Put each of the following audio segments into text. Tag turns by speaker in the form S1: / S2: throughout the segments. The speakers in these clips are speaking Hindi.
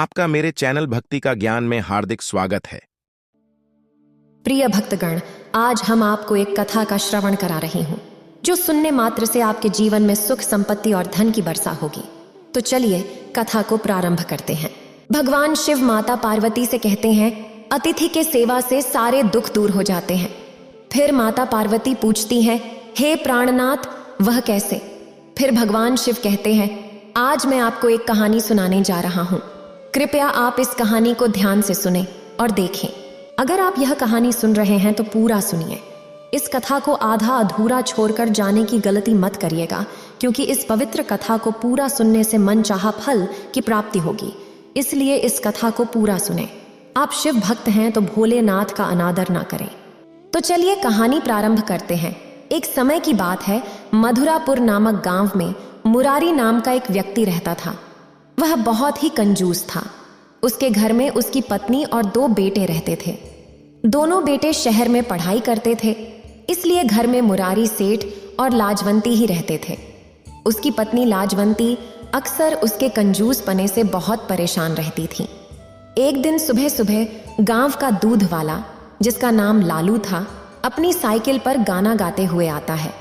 S1: आपका मेरे चैनल भक्ति का ज्ञान में हार्दिक स्वागत है।
S2: प्रिय भक्तगण, आज हम आपको एक कथा का श्रवण करा रही हूँ जो सुनने मात्र से आपके जीवन में सुख, संपत्ति और धन की वर्षा होगी। तो चलिए कथा को प्रारंभ करते हैं। भगवान शिव माता पार्वती से कहते हैं, अतिथि के सेवा से सारे दुख दूर हो जाते हैं। फिर माता पार्वती पूछती हैं, हे प्राणनाथ, वह कैसे? फिर भगवान शिव कहते हैं, आज मैं आपको एक कहानी सुनाने जा रहा हूँ। कृपया आप इस कहानी को ध्यान से सुनें और देखें। अगर आप यह कहानी सुन रहे हैं तो पूरा सुनिए। इस कथा को आधा अधूरा छोड़कर जाने की गलती मत करिएगा, क्योंकि इस पवित्र कथा को पूरा सुनने से मनचाहा फल की प्राप्ति होगी। इसलिए इस कथा को पूरा सुनें। आप शिव भक्त हैं तो भोलेनाथ का अनादर ना करें। तो चलिए कहानी प्रारंभ करते हैं। एक समय की बात है, मधुरापुर नामक गांव में मुरारी नाम का एक व्यक्ति रहता था। वह बहुत ही कंजूस था। उसके घर में उसकी पत्नी और 2 बेटे रहते थे। दोनों बेटे शहर में पढ़ाई करते थे, इसलिए घर में मुरारी सेठ और लाजवंती ही रहते थे। उसकी पत्नी लाजवंती अक्सर उसके कंजूसपने से बहुत परेशान रहती थी। एक दिन सुबह सुबह गांव का दूध वाला, जिसका नाम लालू था, अपनी साइकिल पर गाना गाते हुए आता है।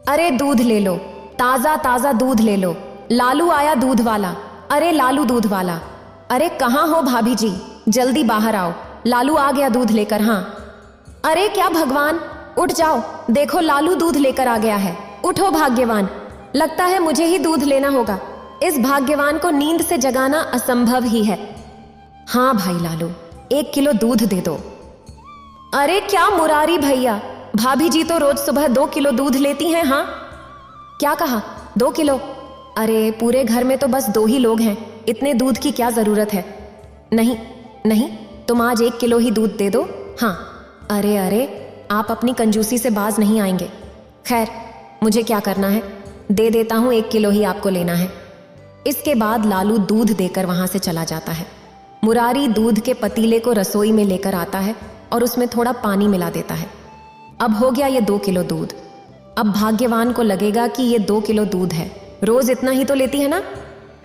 S2: अरे दूध ले लो, ताजा ताजा दूध ले लो, लालू आया दूध वाला, अरे लालू दूध वाला। अरे कहाँ हो भाभी जी, जल्दी बाहर आओ, लालू आ गया दूध लेकर। हाँ। अरे क्या भगवान, उठ जाओ, देखो लालू दूध लेकर आ गया है। उठो भाग्यवान, लगता है मुझे ही दूध लेना होगा। इस भाग्यवान को नींद से जगाना असंभव ही है। हाँ भाई लालू, 1 किलो दूध दे दो। अरे क्या मुरारी भैया, भाभी जी तो रोज सुबह 2 किलो दूध लेती हैं। हाँ क्या कहा, 2 किलो? अरे पूरे घर में तो बस 2 ही लोग हैं, इतने दूध की क्या जरूरत है? नहीं नहीं, तुम आज 1 किलो ही दूध दे दो। हाँ। अरे अरे, आप अपनी कंजूसी से बाज नहीं आएंगे। खैर, मुझे क्या करना है, दे देता हूँ, 1 किलो ही आपको लेना है। इसके बाद लालू दूध देकर वहां से चला जाता है। मुरारी दूध के पतीले को रसोई में लेकर आता है और उसमें थोड़ा पानी मिला देता है। अब हो गया ये 2 किलो दूध। अब भाग्यवान को लगेगा कि ये 2 किलो दूध है, रोज इतना ही तो लेती है ना,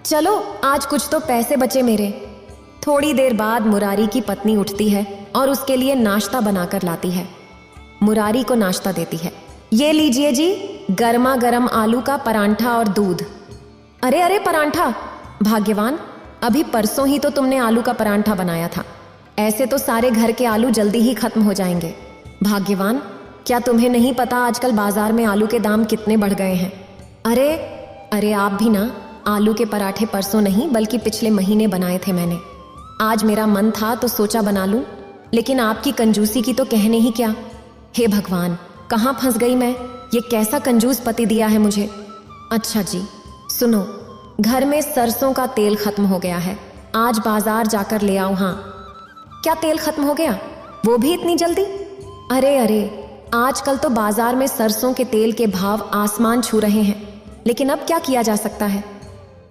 S2: चलो आज कुछ तो पैसे बचे मेरे। थोड़ी देर बाद मुरारी की पत्नी उठती है और उसके लिए नाश्ता बनाकर लाती है। मुरारी को नाश्ता देती है, ये लीजिए जी, गर्मा गर्म आलू का परांठा और दूध। अरे अरे परांठा? भाग्यवान, अभी परसों ही तो तुमने आलू का परांठा बनाया था। ऐसे तो सारे घर के आलू जल्दी ही खत्म हो जाएंगे। भाग्यवान, क्या तुम्हें नहीं पता आजकल बाजार में आलू के दाम कितने बढ़ गए हैं? अरे अरे, आप भी ना, आलू के पराठे परसों नहीं बल्कि पिछले महीने बनाए थे मैंने। आज मेरा मन था तो सोचा बना लूं, लेकिन आपकी कंजूसी की तो कहने ही क्या। हे भगवान, कहाँ फंस गई मैं, ये कैसा कंजूस पति दिया है मुझे। अच्छा जी सुनो, घर में सरसों का तेल खत्म हो गया है, आज बाजार जाकर ले आओ। हाँ। क्या तेल खत्म हो गया, वो भी इतनी जल्दी? अरे अरे, आजकल तो बाजार में सरसों के तेल के भाव आसमान छू रहे हैं, लेकिन अब क्या किया जा सकता है।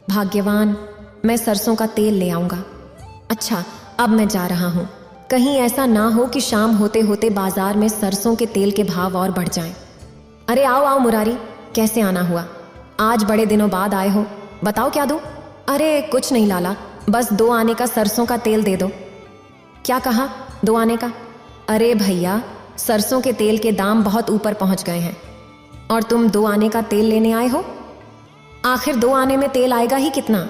S2: भाग्यवान, मैं सरसों का तेल ले आऊंगा। अच्छा, अब मैं जा रहा हूँ, कहीं ऐसा ना हो कि शाम होते होते बाजार में सरसों के तेल के भाव और बढ़ जाएं। अरे आओ आओ मुरारी, कैसे आना हुआ, आज बड़े दिनों बाद आए हो, बताओ क्या दूं? अरे कुछ नहीं लाला, बस 2 आने का सरसों का तेल दे दो। क्या कहा, 2 आने का? अरे भैया, सरसों के तेल के दाम बहुत ऊपर पहुंच गए हैं और तुम 2 आने का तेल लेने आए हो? आखिर 2 आने में तेल आएगा ही कितना?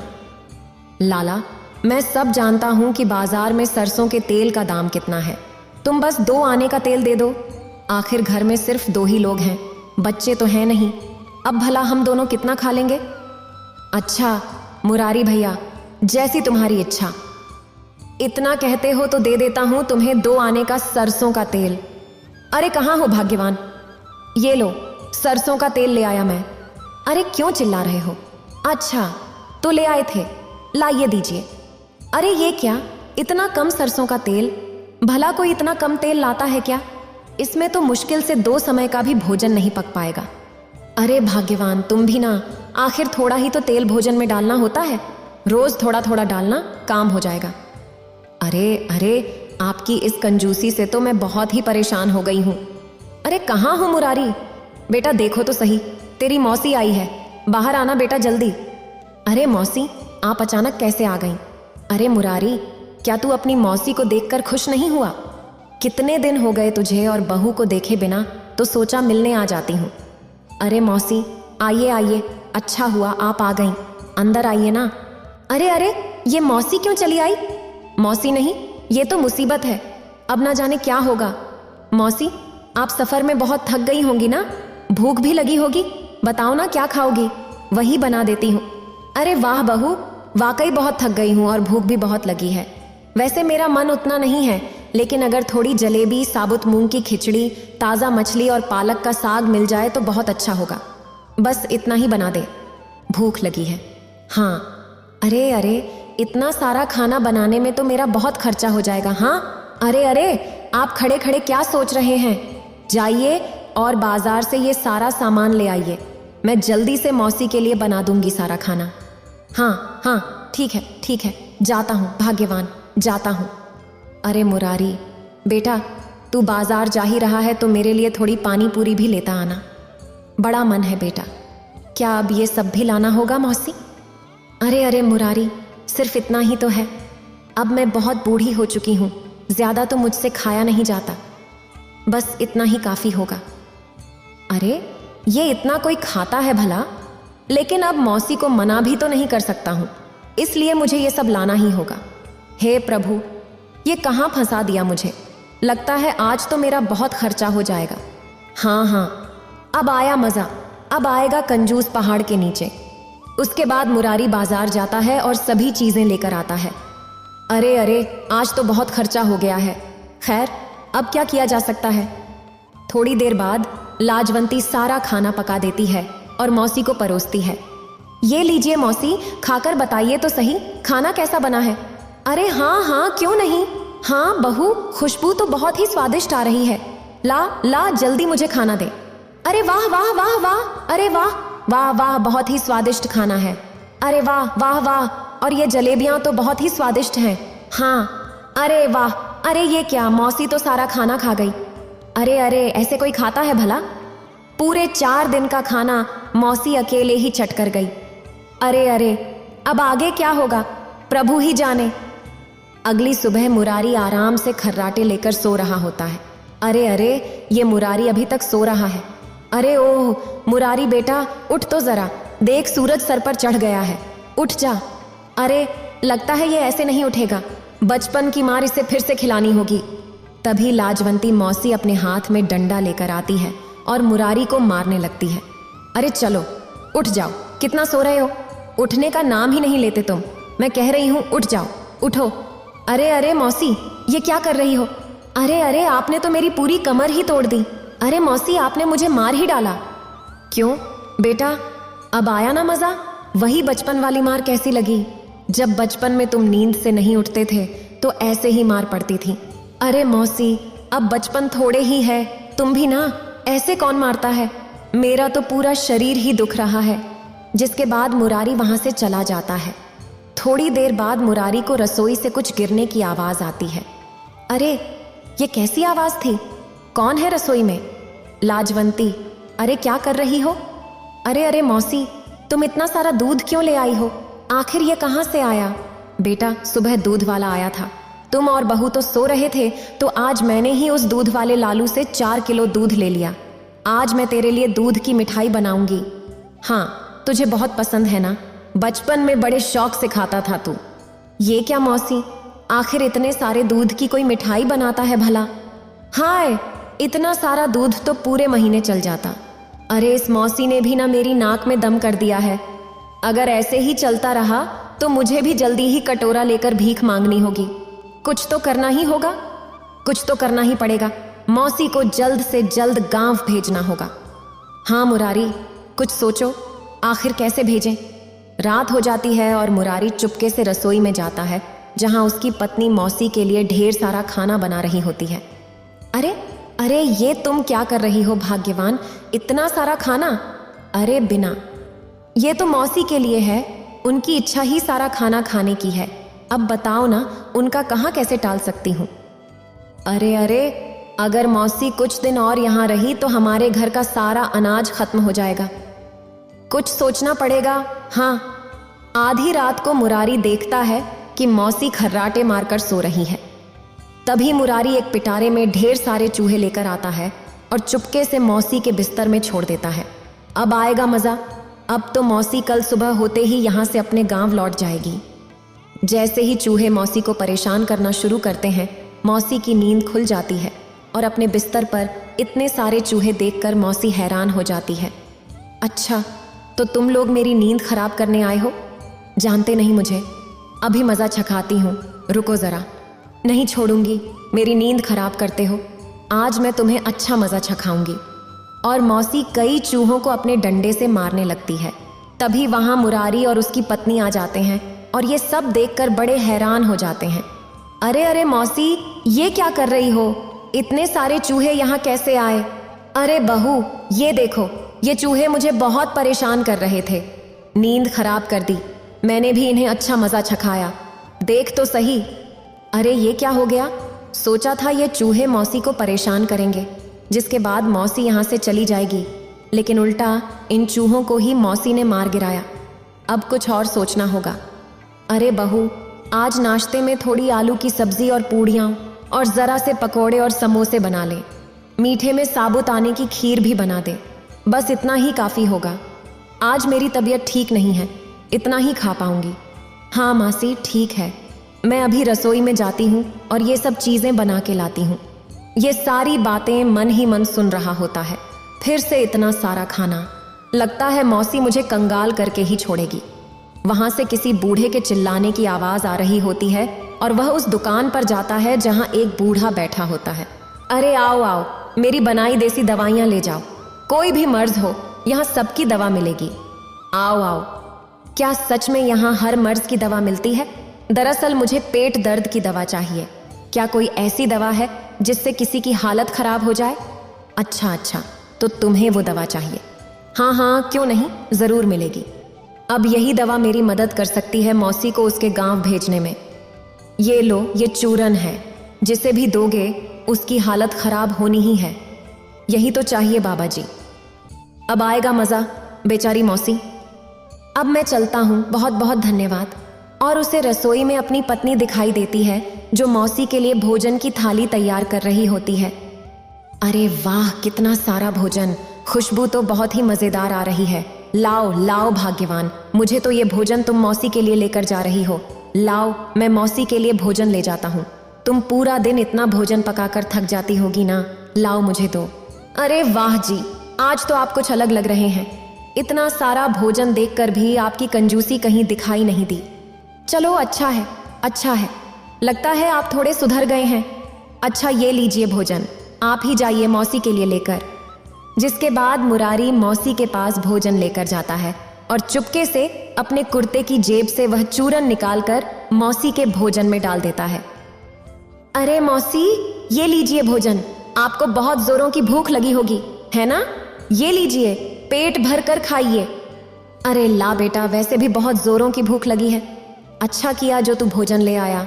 S2: लाला, मैं सब जानता हूं कि बाजार में सरसों के तेल का दाम कितना है, तुम बस 2 आने का तेल दे दो। आखिर घर में सिर्फ 2 ही लोग हैं, बच्चे तो हैं नहीं, अब भला हम दोनों कितना खा लेंगे? अच्छा मुरारी भैया, जैसी तुम्हारी इच्छा। इतना कहते हो तो दे देता हूं तुम्हें 2 आने का सरसों का तेल। अरे कहाँ हो भाग्यवान, ये लो सरसों का तेल ले आया मैं। अरे क्यों चिल्ला रहे हो? अच्छा तो ले आए थे, लाइए दीजिए। अरे ये क्या, इतना कम सरसों का तेल, भला कोई इतना कम तेल लाता है क्या? इसमें तो मुश्किल से 2 समय का भी भोजन नहीं पक पाएगा। अरे भाग्यवान, तुम भी ना, आखिर थोड़ा ही तो तेल भोजन में डालना होता है, रोज थोड़ा थोड़ा डालना, काम हो जाएगा। अरे अरे, आपकी इस कंजूसी से तो मैं बहुत ही परेशान हो गई हूँ। अरे कहाँ हो मुरारी, बेटा देखो तो सही, तेरी मौसी आई है, बाहर आना बेटा जल्दी। अरे मौसी, आप अचानक कैसे आ गई? अरे मुरारी, क्या तू अपनी मौसी को देखकर खुश नहीं हुआ? कितने दिन हो गए तुझे और बहू को देखे बिना, तो सोचा मिलने आ जाती हूँ। अरे मौसी, आइए आइए, अच्छा हुआ आप आ गईं। अंदर आइए ना। अरे अरे, ये मौसी क्यों चली आई? मौसी नहीं, ये तो मुसीबत है। अब ना जाने क्या होगा। मौसी, आप सफर में बहुत थक गई होंगी ना, भूख भी लगी होगी। बताओ ना क्या खाओगी, वही बना देती हूँ। अरे वाह बहू, वाकई बहुत थक गई हूँ और भूख भी बहुत लगी है। वैसे मेरा मन उतना नहीं है, लेकिन अगर थोड़ी जलेबी, साबुत मूंग की खिचड़ी, ताज़ा मछली और पालक का साग मिल जाए तो बहुत अच्छा होगा। बस इतना ही बना दे, भूख लगी है। हाँ। अरे अरे, इतना सारा खाना बनाने में तो मेरा बहुत खर्चा हो जाएगा। हाँ। अरे अरे, आप खड़े खड़े क्या सोच रहे हैं? जाइए और बाजार से ये सारा सामान ले आइए। मैं जल्दी से मौसी के लिए बना दूंगी सारा खाना। हाँ हाँ, ठीक है, जाता हूँ भाग्यवान, जाता हूँ। अरे मुरारी बेटा, तू बाजार जा ही रहा है तो मेरे लिए थोड़ी पानी पूरी भी लेता आना। बड़ा मन है बेटा। क्या अब ये सब भी लाना होगा मौसी? अरे अरे मुरारी, सिर्फ इतना ही तो है। अब मैं बहुत बूढ़ी हो चुकी हूँ, ज्यादा तो मुझसे खाया नहीं जाता। बस इतना ही काफी होगा। अरे ये इतना कोई खाता है भला? लेकिन अब मौसी को मना भी तो नहीं कर सकता हूँ, इसलिए मुझे ये सब लाना ही होगा। हे प्रभु, ये कहाँ फंसा दिया मुझे। लगता है आज तो मेरा बहुत खर्चा हो जाएगा। हाँ, अब आया मजा, अब आएगा कंजूस पहाड़ के नीचे। उसके बाद मुरारी बाजार जाता है और सभी चीजें लेकर आता है। अरे अरे, आज तो बहुत खर्चा हो गया है। खैर, अब क्या किया जा सकता है। थोड़ी देर बाद लाजवंती सारा खाना पका देती है और मौसी को परोसती है। ये लीजिए मौसी, खाकर बताइए तो सही, खाना कैसा बना है? अरे हाँ, क्यों नहीं। हाँ बहू, खुशबू तो बहुत ही स्वादिष्ट आ रही है। ला जल्दी मुझे खाना दे। अरे वाह वाह वाह वाह, अरे वाह वाह वाह, बहुत ही स्वादिष्ट खाना है। अरे वाह वाह वाह, और ये जलेबियां तो बहुत ही स्वादिष्ट हैं। हाँ, अरे वाह, अरे ये क्या, मौसी तो सारा खाना खा गई। अरे अरे, ऐसे कोई खाता है भला? पूरे 4 दिन का खाना मौसी अकेले ही चट कर गई। अरे अरे, अब आगे क्या होगा प्रभु ही जाने। अगली सुबह मुरारी आराम से खर्राटे लेकर सो रहा होता है। अरे अरे, ये मुरारी अभी तक सो रहा है। अरे ओह मुरारी बेटा, उठ तो जरा, देख सूरज सर पर चढ़ गया है, उठ जा। अरे लगता है ये ऐसे नहीं उठेगा, बचपन की मार इसे फिर से खिलानी होगी। तभी लाजवंती मौसी अपने हाथ में डंडा लेकर आती है और मुरारी को मारने लगती है। अरे चलो उठ जाओ, कितना सो रहे हो, उठने का नाम ही नहीं लेते तुम। मैं कह रही हूँ उठ जाओ, उठो। अरे अरे मौसी, ये क्या कर रही हो? अरे अरे, आपने तो मेरी पूरी कमर ही तोड़ दी। अरे मौसी, आपने मुझे मार ही डाला। क्यों बेटा, अब आया ना मजा? वही बचपन वाली मार कैसी लगी? जब बचपन में तुम नींद से नहीं उठते थे तो ऐसे ही मार पड़ती थी। अरे मौसी, अब बचपन थोड़े ही है, तुम भी ना, ऐसे कौन मारता है? मेरा तो पूरा शरीर ही दुख रहा है। जिसके बाद मुरारी वहां से चला जाता है। थोड़ी देर बाद मुरारी को रसोई से कुछ गिरने की आवाज आती है। अरे ये कैसी आवाज थी? कौन है रसोई में? लाजवंती, अरे क्या कर रही हो? अरे अरे मौसी, तुम इतना सारा दूध क्यों ले आई हो? आखिर ये कहाँ से आया? बेटा, सुबह दूध वाला आया था, तुम और बहू तो सो रहे थे, तो आज मैंने ही उस दूध वाले लालू से 4 किलो दूध ले लिया। आज मैं तेरे लिए दूध की मिठाई बनाऊंगी। हाँ, तुझे बहुत पसंद है ना, बचपन में बड़े शौक से खाता था तू। ये क्या मौसी, आखिर इतने सारे दूध की कोई मिठाई बनाता है भला? हाय, इतना सारा दूध तो पूरे महीने चल जाता। अरे इस मौसी ने भी ना मेरी नाक में दम कर दिया है। अगर ऐसे ही चलता रहा तो मुझे भी जल्दी ही कटोरा लेकर भीख मांगनी होगी। कुछ तो करना ही होगा, कुछ तो करना ही पड़ेगा। मौसी को जल्द से जल्द गांव भेजना होगा। हाँ मुरारी, कुछ सोचो, आखिर कैसे भेजें? रात हो जाती है और मुरारी चुपके से रसोई में जाता है, जहां उसकी पत्नी मौसी के लिए ढेर सारा खाना बना रही होती है। अरे अरे, ये तुम क्या कर रही हो भाग्यवान, इतना सारा खाना? अरे बिना, ये तो मौसी के लिए है, उनकी इच्छा ही सारा खाना खाने की है। अब बताओ ना, उनका कहाँ कैसे टाल सकती हूँ? अरे अरे, अगर मौसी कुछ दिन और यहाँ रही तो हमारे घर का सारा अनाज खत्म हो जाएगा। कुछ सोचना पड़ेगा। हाँ, आधी रात को मुरारी देखता है कि मौसी खर्राटे मारकर सो रही है। तभी मुरारी एक पिटारे में ढेर सारे चूहे लेकर आता है और चुपके से मौसी के बिस्तर में छोड़ देता है। अब आएगा मजा। अब तो मौसी कल सुबह होते ही यहाँ से अपने गांव लौट जाएगी। जैसे ही चूहे मौसी को परेशान करना शुरू करते हैं, मौसी की नींद खुल जाती है और अपने बिस्तर पर इतने सारे चूहे देखकर मौसी हैरान हो जाती है। अच्छा, तो तुम लोग मेरी नींद खराब करने आए हो? जानते नहीं मुझे, अभी मज़ा चखाती हूँ, रुको ज़रा। नहीं छोड़ूंगी, मेरी नींद खराब करते हो, आज मैं तुम्हें अच्छा मज़ा चखाऊंगी। और मौसी कई चूहों को अपने डंडे से मारने लगती है। तभी वहाँ मुरारी और उसकी पत्नी आ जाते हैं और ये सब देखकर बड़े हैरान हो जाते हैं। अरे अरे मौसी, ये क्या कर रही हो? इतने सारे चूहे यहाँ कैसे आए? अरे बहू, ये देखो, ये चूहे मुझे बहुत परेशान कर रहे थे, नींद खराब कर दी। मैंने भी इन्हें अच्छा मज़ा चखाया, देख तो सही। अरे ये क्या हो गया? सोचा था ये चूहे मौसी को परेशान करेंगे, जिसके बाद मौसी यहाँ से चली जाएगी, लेकिन उल्टा इन चूहों को ही मौसी ने मार गिराया। अब कुछ और सोचना होगा। अरे बहू, आज नाश्ते में थोड़ी आलू की सब्जी और पूड़ियाँ और ज़रा से पकोड़े और समोसे बना ले। मीठे में साबूदाने की खीर भी बना दे। बस इतना ही काफ़ी होगा। आज मेरी तबीयत ठीक नहीं है, इतना ही खा पाऊंगी। हाँ मासी, ठीक है, मैं अभी रसोई में जाती हूँ और ये सब चीज़ें बना के लाती हूँ। ये सारी बातें मन ही मन सुन रहा होता है। फिर से इतना सारा खाना, लगता है मौसी मुझे कंगाल करके ही छोड़ेगी। वहाँ से किसी बूढ़े के चिल्लाने की आवाज़ आ रही होती है और वह उस दुकान पर जाता है जहाँ एक बूढ़ा बैठा होता है। अरे आओ आओ, मेरी बनाई देसी दवाइयाँ ले जाओ। कोई भी मर्ज हो, यहाँ सबकी दवा मिलेगी। आओ आओ। क्या सच में यहाँ हर मर्ज की दवा मिलती है? दरअसल मुझे पेट दर्द की दवा चाहिए। क्या कोई ऐसी दवा है जिससे किसी की हालत खराब हो जाए? अच्छा, तो तुम्हें वो दवा चाहिए। हाँ हाँ, क्यों नहीं, ज़रूर मिलेगी। अब यही दवा मेरी मदद कर सकती है मौसी को उसके गांव भेजने में। ये लो, ये चूरन है, जिसे भी दोगे उसकी हालत खराब होनी ही है। यही तो चाहिए बाबा जी। अब आएगा मज़ा, बेचारी मौसी। अब मैं चलता हूँ, बहुत बहुत धन्यवाद। और उसे रसोई में अपनी पत्नी दिखाई देती है, जो मौसी के लिए भोजन की थाली तैयार कर रही होती है। अरे वाह, कितना सारा भोजन, खुशबू तो बहुत ही मज़ेदार आ रही है। लाओ लाओ भाग्यवान, मुझे तो ये भोजन तुम मौसी के लिए लेकर जा रही हो। लाओ, मैं मौसी के लिए भोजन ले जाता हूँ। तुम पूरा दिन इतना भोजन पकाकर थक जाती होगी ना, लाओ मुझे दो। अरे वाह जी, आज तो आप कुछ अलग लग रहे हैं। इतना सारा भोजन देखकर भी आपकी कंजूसी कहीं दिखाई नहीं दी। चलो अच्छा है, लगता है आप थोड़े सुधर गए हैं। अच्छा, ये लीजिए भोजन, आप ही जाइए मौसी के लिए लेकर। जिसके बाद मुरारी मौसी के पास भोजन लेकर जाता है और चुपके से अपने कुर्ते की जेब से वह चूरन निकालकर मौसी के भोजन में डाल देता है। अरे मौसी, ये लीजिए भोजन, आपको बहुत जोरों की भूख लगी होगी, है ना? ये लीजिए, पेट भर कर खाइए। अरे ला बेटा, वैसे भी बहुत जोरों की भूख लगी है। अच्छा किया जो तू भोजन ले आया।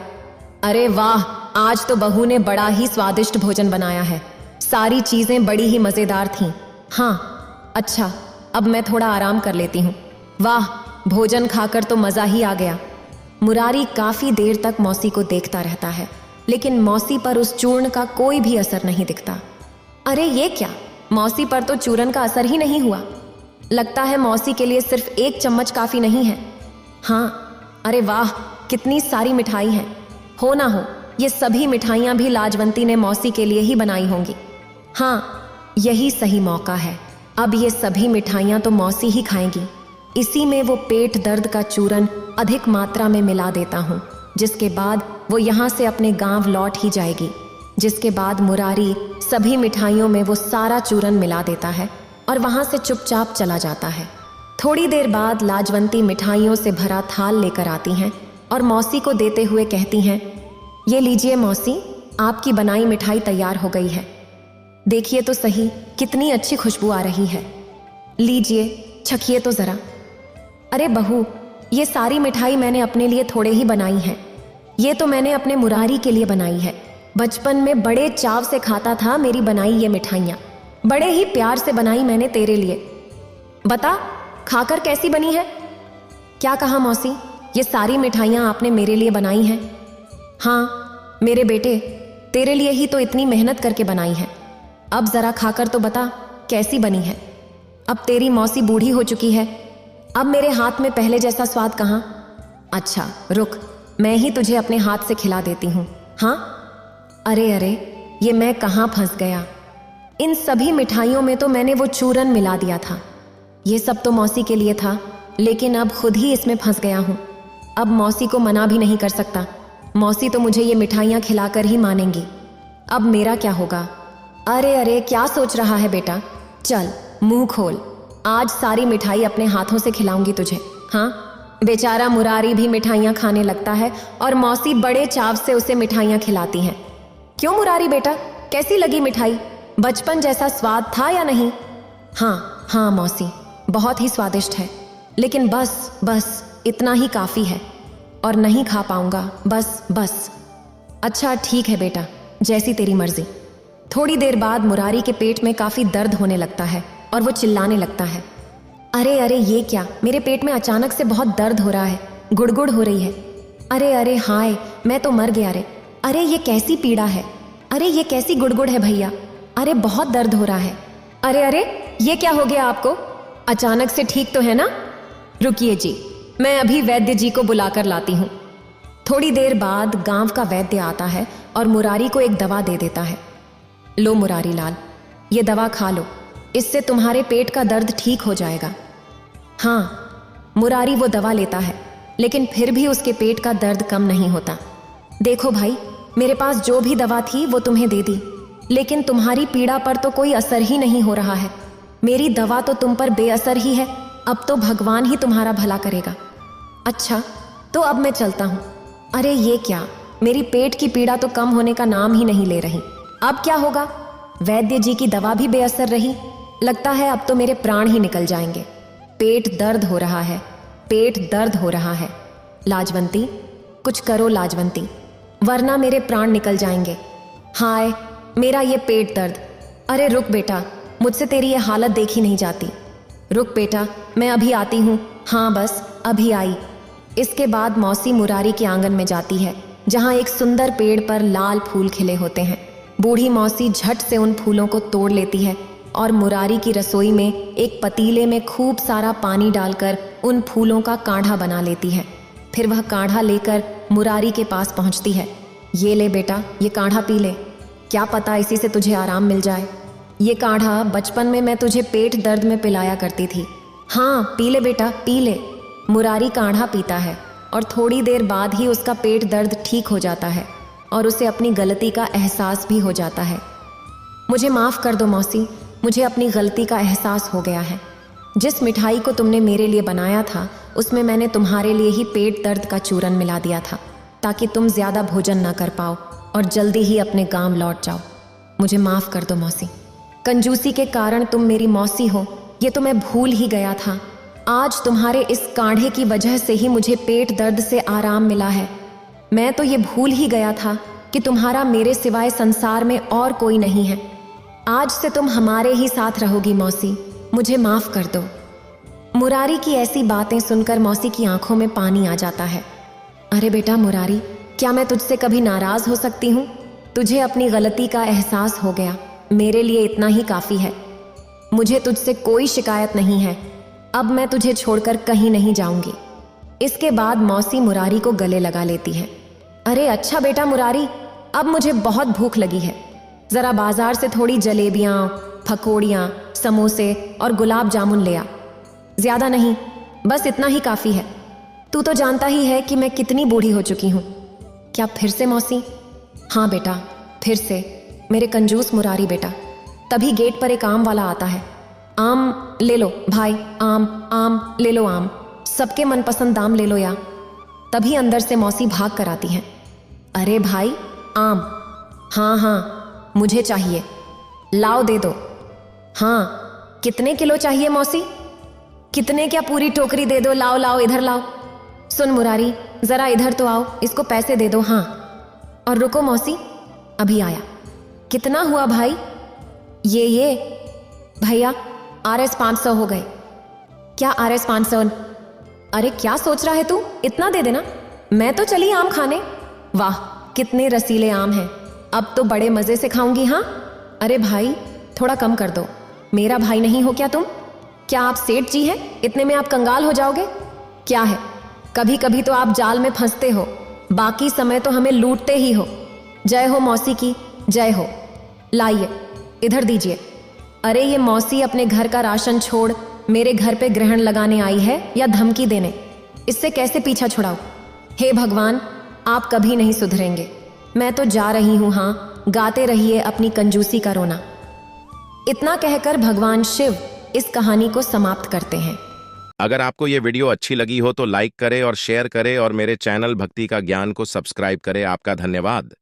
S2: अरे वाह, आज तो बहू ने बड़ा ही स्वादिष्ट भोजन बनाया है। सारी चीजें बड़ी ही मजेदार थीं। हाँ, अच्छा, अब मैं थोड़ा आराम कर लेती हूँ। वाह, भोजन खाकर तो मजा ही आ गया। मुरारी काफी देर तक मौसी को देखता रहता है, लेकिन मौसी पर उस चूर्ण का कोई भी असर नहीं दिखता। अरे ये क्या, मौसी पर तो चूरन का असर ही नहीं हुआ। लगता है मौसी के लिए सिर्फ एक चम्मच काफी नहीं है। हाँ, अरे वाह, कितनी सारी मिठाई हैं। हो ना हो, ये सभी मिठाइयाँ भी लाजवंती ने मौसी के लिए ही बनाई होंगी। हाँ, यही सही मौका है। अब ये सभी मिठाइयाँ तो मौसी ही खाएंगी। इसी में वो पेट दर्द का चूरन अधिक मात्रा में मिला देता हूँ, जिसके बाद वो यहाँ से अपने गांव लौट ही जाएगी। जिसके बाद मुरारी सभी मिठाइयों में वो सारा चूरन मिला देता है और वहाँ से चुपचाप चला जाता है। थोड़ी देर बाद लाजवंती मिठाइयों से भरा थाल लेकर आती हैं और मौसी को देते हुए कहती हैं, ये लीजिए मौसी, आपकी बनाई मिठाई तैयार हो गई है। देखिए तो सही, कितनी अच्छी खुशबू आ रही है। लीजिए, चखिए तो ज़रा। अरे बहू, ये सारी मिठाई मैंने अपने लिए थोड़े ही बनाई है। ये तो मैंने अपने मुरारी के लिए बनाई है। बचपन में बड़े चाव से खाता था मेरी बनाई ये मिठाइयाँ। बड़े ही प्यार से बनाई मैंने तेरे लिए। बता, खाकर कैसी बनी है? क्या कहा मौसी? ये सारी मिठाइयाँ आपने मेरे लिए बनाई हैं? हाँ मेरे बेटे, तेरे लिए ही तो इतनी मेहनत करके बनाई है। अब जरा खाकर तो बता कैसी बनी है। अब तेरी मौसी बूढ़ी हो चुकी है, अब मेरे हाथ में पहले जैसा स्वाद कहाँ। अच्छा रुक, मैं ही तुझे अपने हाथ से खिला देती हूँ। हाँ, अरे अरे, ये मैं कहाँ फंस गया। इन सभी मिठाइयों में तो मैंने वो चूरन मिला दिया था। ये सब तो मौसी के लिए था, लेकिन अब खुद ही इसमें फंस गया हूँ। अब मौसी को मना भी नहीं कर सकता, मौसी तो मुझे ये मिठाइयाँ खिलाकर ही मानेंगी। अब मेरा क्या होगा। अरे अरे, क्या सोच रहा है बेटा, चल मुंह खोल, आज सारी मिठाई अपने हाथों से खिलाऊंगी तुझे। हाँ, बेचारा मुरारी भी मिठाइयाँ खाने लगता है और मौसी बड़े चाव से उसे मिठाइयाँ खिलाती हैं। क्यों मुरारी बेटा, कैसी लगी मिठाई? बचपन जैसा स्वाद था या नहीं? हाँ हाँ मौसी, बहुत ही स्वादिष्ट है, लेकिन बस इतना ही काफ़ी है और नहीं खा पाऊंगा, बस। अच्छा ठीक है बेटा, जैसी तेरी मर्जी। थोड़ी देर बाद मुरारी के पेट में काफ़ी दर्द होने लगता है और वो चिल्लाने लगता है। अरे अरे, ये क्या, मेरे पेट में अचानक से बहुत दर्द हो रहा है, गुड़गुड़ हो रही है। अरे अरे हाय, मैं तो मर गया रे। अरे ये कैसी पीड़ा है, अरे ये कैसी गुड़गुड़ है भैया, अरे बहुत दर्द हो रहा है। अरे अरे, ये क्या हो गया आपको, अचानक से ठीक तो है ना? रुकिए जी, मैं अभी वैद्य जी को बुलाकर लाती हूँ। थोड़ी देर बाद गांव का वैद्य आता है और मुरारी को एक दवा दे देता है। लो मुरारी लाल, ये दवा खा लो, इससे तुम्हारे पेट का दर्द ठीक हो जाएगा। हाँ, मुरारी वो दवा लेता है, लेकिन फिर भी उसके पेट का दर्द कम नहीं होता। देखो भाई, मेरे पास जो भी दवा थी वो तुम्हें दे दी, लेकिन तुम्हारी पीड़ा पर तो कोई असर ही नहीं हो रहा है। मेरी दवा तो तुम पर बेअसर ही है, अब तो भगवान ही तुम्हारा भला करेगा। अच्छा, तो अब मैं चलता हूँ। अरे ये क्या, मेरी पेट की पीड़ा तो कम होने का नाम ही नहीं ले रही, अब क्या होगा? वैद्य जी की दवा भी बेअसर रही, लगता है अब तो मेरे प्राण ही निकल जाएंगे। पेट दर्द हो रहा है, पेट दर्द हो रहा है। लाजवंती, कुछ करो लाजवंती, वरना मेरे प्राण निकल जाएंगे। हाय, मेरा ये पेट दर्द। अरे रुक बेटा, मुझसे तेरी ये हालत देखी नहीं जाती। रुक बेटा, मैं अभी आती हूँ। हाँ बस अभी आई। इसके बाद मौसी मुरारी के आंगन में जाती है, जहाँ एक सुंदर पेड़ पर लाल फूल खिले होते हैं। बूढ़ी मौसी झट से उन फूलों को तोड़ लेती है और मुरारी की रसोई में एक पतीले में खूब सारा पानी डालकर उन फूलों का काढ़ा बना लेती है। फिर वह काढ़ा लेकर मुरारी के पास पहुंचती है। ये ले बेटा, ये काढ़ा पी ले, क्या पता इसी से तुझे आराम मिल जाए। ये काढ़ा बचपन में मैं तुझे पेट दर्द में पिलाया करती थी। हाँ पी ले बेटा, पी ले। मुरारी काढ़ा पीता है और थोड़ी देर बाद ही उसका पेट दर्द ठीक हो जाता है और उसे अपनी गलती का एहसास भी हो जाता है। मुझे माफ़ कर दो मौसी, मुझे अपनी गलती का एहसास हो गया है। जिस मिठाई को तुमने मेरे लिए बनाया था उसमें मैंने तुम्हारे लिए ही पेट दर्द का चूरन मिला दिया था, ताकि तुम ज़्यादा भोजन ना कर पाओ और जल्दी ही अपने गांव लौट जाओ। मुझे माफ़ कर दो मौसी, कंजूसी के कारण तुम मेरी मौसी हो ये तो मैं भूल ही गया था। आज तुम्हारे इस काढ़े की वजह से ही मुझे पेट दर्द से आराम मिला है। मैं तो ये भूल ही गया था कि तुम्हारा मेरे सिवाय संसार में और कोई नहीं है। आज से तुम हमारे ही साथ रहोगी मौसी, मुझे माफ़ कर दो। मुरारी की ऐसी बातें सुनकर मौसी की आंखों में पानी आ जाता है। अरे बेटा मुरारी, क्या मैं तुझसे कभी नाराज़ हो सकती हूँ? तुझे अपनी गलती का एहसास हो गया, मेरे लिए इतना ही काफ़ी है। मुझे तुझसे कोई शिकायत नहीं है, अब मैं तुझे छोड़कर कहीं नहीं जाऊंगी। इसके बाद मौसी मुरारी को गले लगा लेती है। अरे अच्छा बेटा मुरारी, अब मुझे बहुत भूख लगी है, ज़रा बाजार से थोड़ी जलेबियाँ, पकौड़ियाँ, समोसे और गुलाब जामुन ले आ। ज़्यादा नहीं, बस इतना ही काफ़ी है। तू तो जानता ही है कि मैं कितनी बूढ़ी हो चुकी हूँ। क्या फिर से मौसी? हाँ बेटा, फिर से, मेरे कंजूस मुरारी बेटा। तभी गेट पर एक आम वाला आता है। आम ले लो भाई, आम आम ले लो, आम, सबके मनपसंद आम ले लो या। तभी अंदर से मौसी भाग कर आती हैं। अरे भाई आम, हाँ हाँ मुझे चाहिए, लाओ दे दो। हाँ कितने किलो चाहिए मौसी? कितने क्या, पूरी टोकरी दे दो, लाओ लाओ इधर लाओ। सुन मुरारी, ज़रा इधर तो आओ, इसको पैसे दे दो। हाँ, और रुको मौसी, अभी आया। कितना हुआ भाई? ये भैया RS 500 हो गए। क्या RS 500? अरे क्या सोच रहा है तू? इतना दे देना, मैं तो चली आम खाने। वाह कितने रसीले आम हैं, अब तो बड़े मजे से खाऊंगी। हाँ अरे भाई थोड़ा कम कर दो, मेरा भाई नहीं हो क्या तुम? क्या आप सेठ जी हैं? इतने में आप कंगाल हो जाओगे। क्या है, कभी कभी तो आप जाल में फंसते हो, बाकी समय तो हमें लूटते ही हो। जय हो मौसी की, जय हो। लाइए इधर दीजिए। अरे ये मौसी अपने घर का राशन छोड़ मेरे घर पे ग्रहण लगाने आई है या धमकी देने? इससे कैसे पीछा छुड़ाऊं? हे भगवान, आप कभी नहीं सुधरेंगे। मैं तो जा रही हूं। हाँ गाते रहिए अपनी कंजूसी का रोना। इतना कहकर भगवान शिव इस कहानी को समाप्त करते हैं।
S1: अगर आपको ये वीडियो अच्छी लगी हो तो लाइक करें और शेयर करें और मेरे चैनल भक्ति का ज्ञान को सब्सक्राइब करें। आपका धन्यवाद।